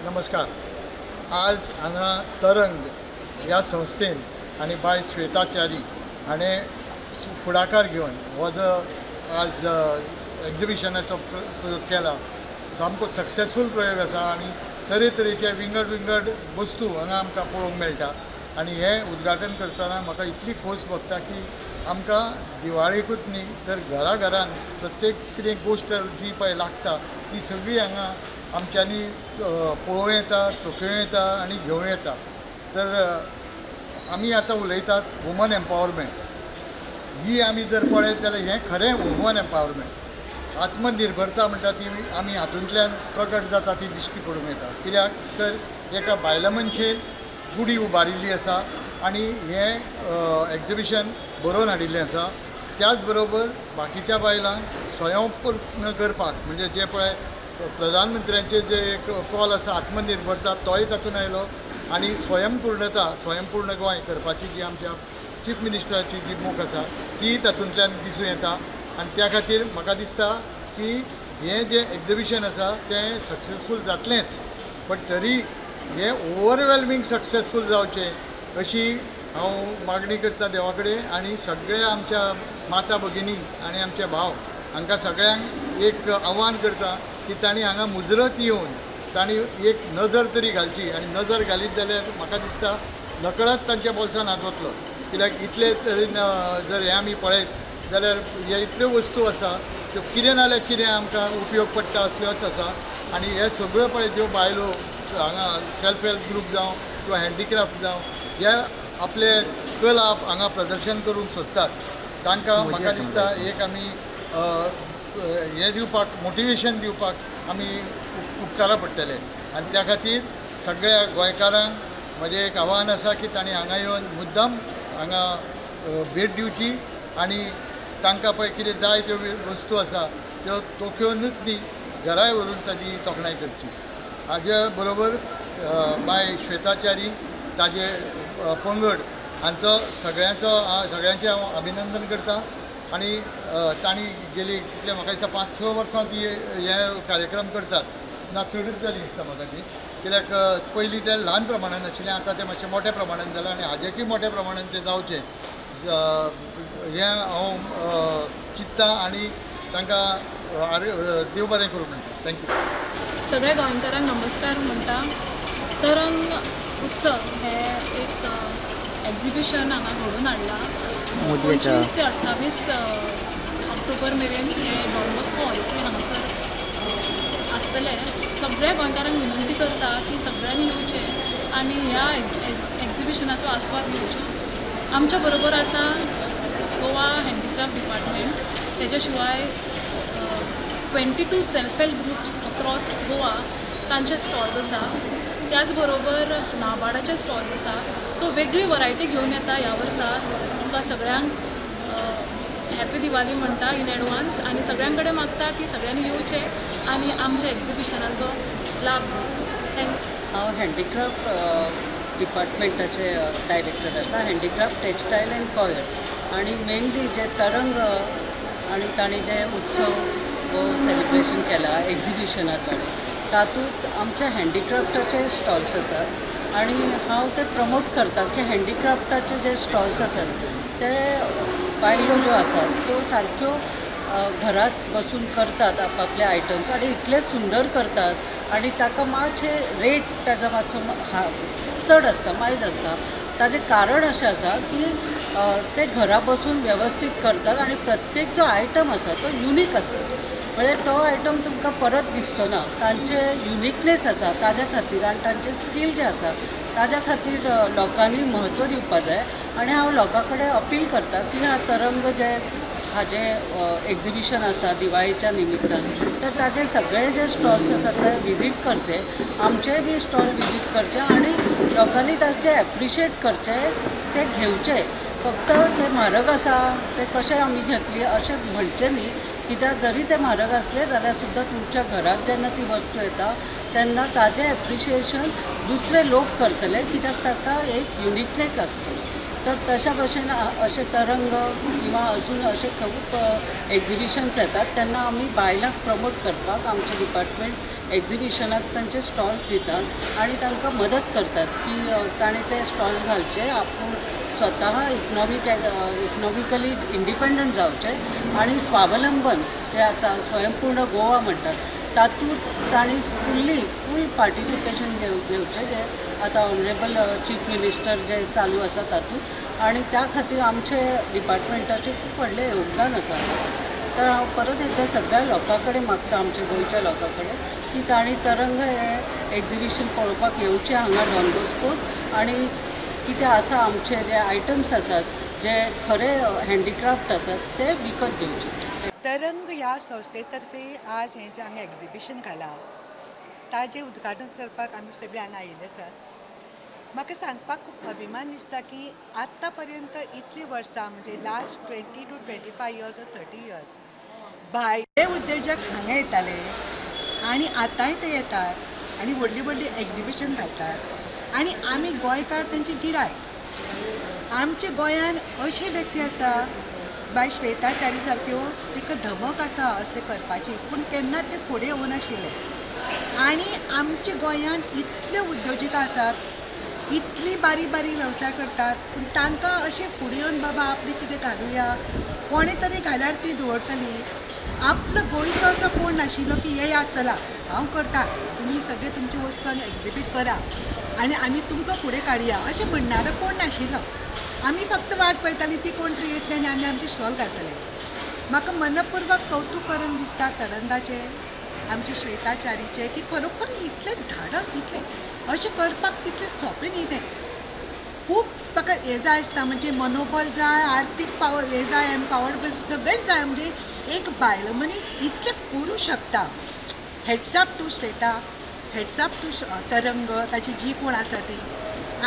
नमस्कार. आज हांगा तरंग ह्या संस्थेन आनी बाय श्वेताचारी हाणें फुडाकार घेवन हो जो आज एक्झिबिशनाचो प्रयोग केला सामको सक्सेसफूल प्रयोग आसा आनी तरेतरेचे विंगड वस्तू हांगा आमकां पळोवंक मेळटा. आनी हें उद्घाटन करतना म्हाका इतली खोस भोगता की आमकां दिवाळेकूच न्ही तर घरान प्रत्येक कितें गोश्ट जी पळय लागता ती सगळी हांगा आमच्यांनी पळोवं येता, तोखूं येता आनी घेवं येता. तर आमी आतां उलयतात वुमन एम्पावरमेंट. ही आमी जर पळयत जाल्यार हें खरें वुमन एम्पावरमेंट. आत्मनिर्भरता म्हणटा ती आमी हातूंतल्यान प्रगट जाता ती दिश्टी पडूंक येता. कित्याक तर एका बायला मनशेन गुडी उबारिल्ली आसा आनी हें एक्झिबिशन बरोवन हाडिल्लें आसा. त्याच बरोबर बाकीच्या बायलांक स्वयंपूर्ण करपाक म्हणजे जे पळय प्रधानमंत्र्यांचे जे एक कॉल आसा आत्मनिर्भरता तोय तातूंत आयलो आनी स्वयंपूर्ण गोंय करपाची जी आमच्या चीफ मिनिस्टराची जी मोख आसा ती तातूंतल्यान दिसूं येता. आनी त्या खातीर म्हाका दिसता की हें जें एक्झिबिशन आसा तें सक्सेसफूल जातलेंच, पण तरी हें ओवरवेलमींग सक्सेसफूल जावचें अशी हांव मागणी करता देवा कडेन. आनी सगळ्या आमच्या माता भगिनी आनी आमचे भाव हांकां सगळ्यांक एक आव्हान करता की तांणी हांगा मुजरत येवन तांणी एक नजर तरी घालची. आनी नजर घालीत जाल्यार म्हाका दिसता नकळत तांच्या बोल्सान हात वतलो. कित्याक इतले तरेन जर हें आमी पळयत जाल्यार हे इतल्यो वस्तू आसा त्यो कितें नाल्यार कितें आमकां उपयोग पडटा असल्योच आसा. आनी हे सगळ्यो पळय ज्यो बायलो हांगा सेल्फ हेल्प ग्रूप जावं किंवा हँडीक्राफ्ट जावं जे आपले कला हांगा प्रदर्शन करूंक सोदतात तांकां म्हाका दिसता एक आमी हें दिवपाक मोटिवेशन दिवपाक आमी उपकारा पडटले. आनी त्या खातीर सगळ्या गोंयकारांक म्हजें एक आव्हान आसा की तांणी हांगा येवन मुद्दाम हांगा भेट दिवची आनी तांकां पळय कितें जाय त्यो वस्तू आसा त्यो तोखूनच न्ही घराय व्हरून ताजी तोखणाय करची. हाजे बरोबर बाय श्वेताचारी ताजे पंगड हांचो सगळ्यांचें हांव अभिनंदन करता. आनी तांणी गेली कितले म्हाका दिसता 5-6 वर्सां ती हे कार्यक्रम करतात ना चडूच जाली दिसता म्हाका ती. कित्याक पयलीं ते ल्हान प्रमाणान आशिल्लें आतां तें मातशें मोठ्या प्रमाणान जालां आनी हाजेकूय मोठ्या प्रमाणान तें जावचें हें हांव चिंत्ता आनी तांकां देव बरें करूं म्हणटा. थँक्यू. सगळ्या गोंयकारांक नमस्कार म्हणटा. तरंग उत्सव हे एक एक्झिबिशन हांगा घडोवन हाडला. 25 ते 28 ऑक्टोबर मेरेन हे डॉन बॉस्को ऑडिटोरीयम हांगासर आसतले. सगळ्या गोंयकारांक विनंती करता की सगळ्यांनी येवचें आनी ह्या एक्झिबिशनाचो आस्वाद घेवचो. आमच्या बरोबर आसा गोवा हँडीक्राफ्ट डिपार्टमेंट. तेज्या शिवाय 22 self help groups across Goa तांचे स्टॉल्स आसा. त्याच बरोबर नाबार्डाचे स्टॉल्स आसा. सो वेगळी वरायटी घेवन येता ह्या वर्सा. तुमकां सगळ्यांक हॅपी दिवाळी म्हणटा इन एडवान्स आनी सगळ्यां कडेन मागता की सगळ्यांनी येवचें आनी आमच्या एक्झिबिशनाचो लाभ घेवचो. थँक्यू. हांव हँडीक्राफ्ट डिपार्टमेंटाचे डायरेक्टर आसा. हँडीक्राफ्ट टेक्स्टायल एंड कॉयर आनी मेनली जे तरंग आनी तांणी जे उत्सव वो सेलिब्रेशन केला एक्झिबिशनाक तातूंत आमच्या हँडीक्राफ्टाचे स्टॉल्स आसात आनी हांव ते प्रमोट करता की हँडीक्राफ्टाचे जे स्टॉल्स आसात ते बायलो ज्यो आसात त्यो सारक्यो घरात बसून करतात आपापले आयटम्स आनी इतले सुंदर करतात आनी ताका मातशे रेट ताजो मातसो चड आसता मायज आसता. ताजें कारण अशें आसा की ते घरा बसून वेवस्थीत करतात आनी प्रत्येक जो आयटम आसा तो युनीक आसता. म्हणजे तो आयटम तुमकां परत दिसचो ना. तांचे युनिकनेस आसा ताज्या खातीर आनी तांचे स्कील जे आसा ताज्या खातीर लोकांनी म्हत्व दिवपा जाय. आनी हांव लोकां कडेन अपील करता की हा तरंग जे हाजें एक्झिबिशन आसा दिवाळीच्या निमित्तान तर ताजे सगळे जे स्टॉल्स आसात ते विजीट करचे. आमचे बी स्टॉल विजीट करचे आनी लोकांनी ताचे एप्रिशिएट करचे ते घेवचे. फक्त ते म्हारग आसा ते कशें आमी घेतली अशें म्हणचें न्ही. कित्याक जरी ते म्हारग आसले जाल्यार सुद्दां तुमच्या घरात जेन्ना ती वस्तू येता तेन्ना ताजें एप्रिशिएशन दुसरे लोक करतले कित्याक ताका एक युनिकनेस आसतली. तर तशा भशेन अशे तरंग किंवा अजून असे खूप एक्झिबिशन्स येतात तेन्ना आमी बायलांक प्रमोट करपाक आमचे डिपार्टमेंट एक्झिबिशनाक तांचे स्टॉल्स दितात आणि तांकां मदत करतात की ताणें ते स्टॉल्स घालचे, आपूण स्वता इकॉनॉमिकली इंडिपेंडंट जावचे आणि स्वावलंबन जे आतां स्वयंपूर्ण गोवा म्हणटात तातूंत तांणी फूल पार्टिसिपेशन घेवचें, जे आतां ऑनरेबल चीफ मिनिस्टर जे चालू आसा तातूंत, आणि त्या खातीर आमचे डिपार्टमेंटाचें खूब व्हडलें योगदान आसा. तर हांव परत एकदां सगळ्या लोकां कडेन मागता, आमच्या गोंयच्या लोकां कडेन, की तांणी तरंग हें एक्झिबिशन पळोवपाक येवचें हांगा डॉन बॉस्कोत, आणि कितें आसा आमचे जे आयटम्स आसात जे खरे हँडीक्राफ्ट आसात ते विकत घेवचे. तरंग ह्या संस्थेतर्फे आज हें जें हांगा एक्झिबिशन घालां ताजें उद्घाटन करपाक आमी सगळे हांगा आयिल्ले आसात. म्हाका सांगपाक खूब अभिमान दिसता की आत्तां पर्यंत इतलीं वर्सां म्हणजे last 20 to 25 years or 30 years भायले उद्योजक हांगा येताले आनी आतांय ते येतात आनी व्हडलीं व्हडलीं एक्झिबिशन घालतात आनी आमी गोंयकार तांचे गिरायक. आमच्या गोंयान अशी व्यक्ती आसा बाय श्वेता च्यारी सारक्यो, तिका धमक आसा असलें करपाची, पूण केन्ना ते फुडें येवनाशिल्ले. आनी आमच्या गोंयान इतले उद्योजिका आसात, इतली बारीक बारीक वेवसाय करतात, पूण तांकां अशें फुडें येवन बाबा आपली कितें घालुया, कोणें तरी घाल्यार ती दवरतली. आपलो गोंयचो असो कोण नाशिल्लो की येया चला हांव करता, तुमी सगळे तुमची वस्तू हांगा एक्झिबीट करा आनी आमी तुमकां फुडें काडया अशें म्हणणारो कोण नाशिल्लो. आमी फक्त वाट पळयतालीं ती कोण तरी येतले आनी आमी आमचे स्टॉल घालतले. म्हाका मनपूर्वक कौतूक करून दिसता तरंगाचे, आमचे श्वेता च्यारीचे, की खरोखर इतलें धाडस, इतलें अशें करपाक तितलें सोंपें न्ही तें. खूब ताका हें जाय आसता, म्हणजे मनोबल जाय, आर्थीक पावर हें जाय, एम्पावर्ड सगळेंच जाय. म्हणजे एक बायल मनीस इतलें करूं शकता. Heads up to Shweta, heads up to Tarang, ताची जी कोण आसा ती.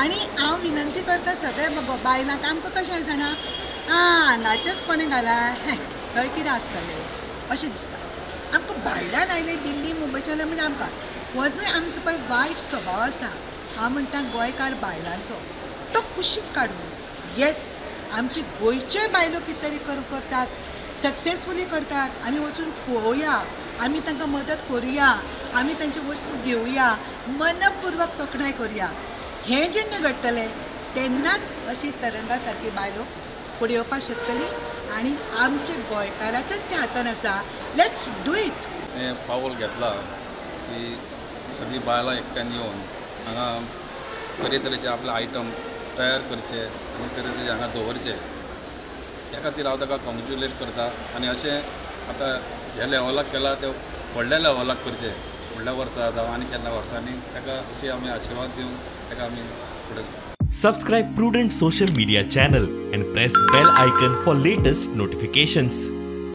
आनी हांव विनंती करता सगळे बायलांक, आमकां कशें जाणा हांगाचेच कोणें घाला हें थंय कितें आसतलें अशें दिसता. आमकां भायल्यान आयले दिल्ली मुंबयच्यान म्हणजे आमकां हो जो आमचो पळय वायट स्वभाव आसा, हांव म्हणटा गोंयकार बायलांचो, तो कुशीक काडून येस आमची गोंयच्यो बायलो कितें तरी करतात, सक्सेसफुली करतात, आमी वचून पळोवया, आमी तांकां मदत करुया, आमी तांची वस्तू घेवया, मनपूर्वक तोखणाय करुया. हें जेन्ना घडटलें तेन्नाच अशी तरंगा सारकी बायलो फुडें येवपाक शकतली आनी आमचे गोंयकाराच्याच त्या हातान आसा. Let's do it. हें पावल घेतला की सगळीं बायलां एकट्यान येवन हांगा तरेतरेचे आपले आयटम तयार करचे आनी तरेतरेचे हांगा दवरचे. त्या खातीर हांव ताका कॉंग्रेच्युलेट करता. आनी अशें आतां ह्या लेवलाक केला ते व्हडल्या लेवलाक करचे, फुडल्या वर्सा जावं आनी केन्ना वर्सांनी ताका अशी आमी आशिर्वाद दिवन ताका आमी फुडें. Subscribe Prudent social media channel and press bell icon for latest notifications.